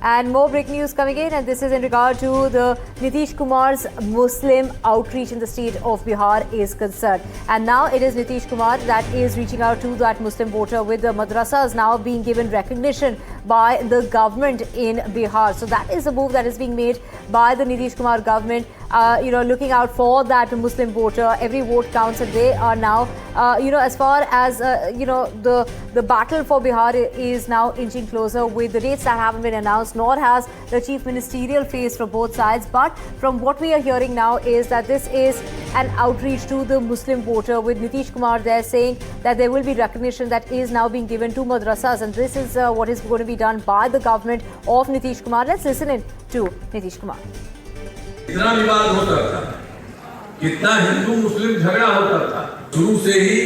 And more breaking news coming in, and this is in regard to the Nitish Kumar's Muslim outreach in the state of Bihar is concerned. And now it is Nitish Kumar that is reaching out to that Muslim voter, with the madrasas now being given recognition by the government in Bihar. So that is a move that is being made by the Nitish Kumar government, looking out for that Muslim voter. Every vote counts, and they are now, as far as, the battle for Bihar is now inching closer, with the dates that haven't been announced, nor has the chief ministerial phase from both sides. But from what we are hearing now is that this is an outreach to the Muslim voter, with Nitish Kumar there saying that there will be recognition that is now being given to madrasas, and this is what is going to be done by the government of Nitish Kumar. Let's listen in to Nitish Kumar. इतना विवाद होता था, कितना हिंदू मुस्लिम झगड़ा होता था। शुरू से ही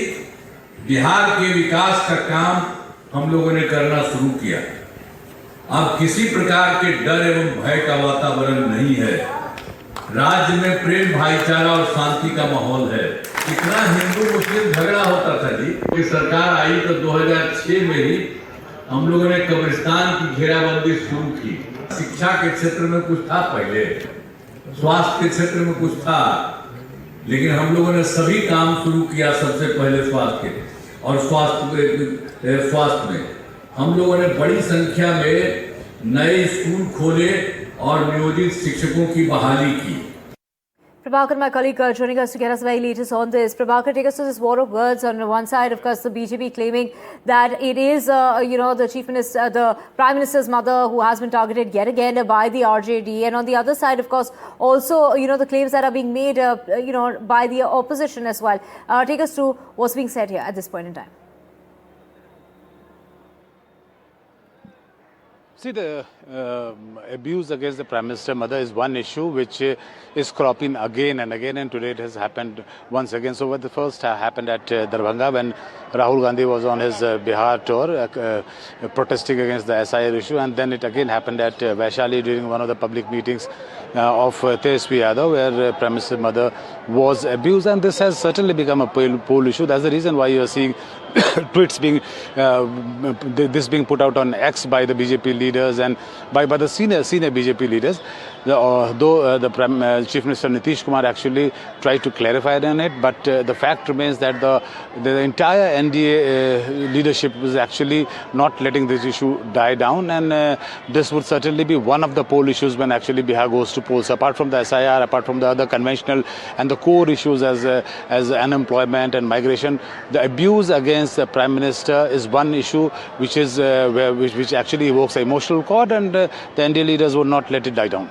बिहार के विकास का काम हम लोगों ने करना शुरू किया। अब किसी प्रकार के डर एवं भय का वातावरण नहीं है। राज्य में प्रेम, भाईचारा और शांति का माहौल है। कितना हिंदू मुस्लिम झगड़ा होता था जी। ये सरकार आई तो 2006 में ही हम लोगों ने कब्रिस्तान की घेराबंदी शुरू की। शिक्षा के क्षेत्र में कुछ था पहले, स्वास्थ्य के क्षेत्र में कुछ था, लेकिन हम लोगों ने सभी काम शुरू किया। सबसे पहले स्वास्थ्य के, और स्वास्थ्य में हम लोगों ने बड़ी संख्या में नए स्कूल खोले और नियोजित शिक्षकों की बहाली की। Prabhakar, my colleague, joining us to get us very latest on this. Prabhakar, take us to this war of words. On one side, of course, the BJP claiming that it is, the Chief Minister, the Prime Minister's mother, who has been targeted yet again by the RJD. And on the other side, of course, also, the claims that are being made, by the opposition as well. Take us through what's being said here at this point in time. See, the abuse against the Prime Minister mother is one issue which is cropping again and again, and today it has happened once again. So what the first happened at Darbhanga when Rahul Gandhi was on his Bihar tour protesting against the SIR issue, and then it again happened at Vaishali during one of the public meetings of Tejasvi Yadav, where Prime Minister's mother was abused, and this has certainly become a poll issue. That's the reason why you are seeing tweets being put out on X by the BJP leaders and by the senior BJP leaders. Though the Chief Minister Nitish Kumar actually tried to clarify on it, but the fact remains that the entire NDA leadership was actually not letting this issue die down, and this would certainly be one of the poll issues when actually Bihar goes to polls. Apart from the SIR, apart from the other conventional and the core issues as unemployment and migration, the abuse against the Prime Minister is one issue which is which actually evokes an emotional chord, and the NDA leaders would not let it die down.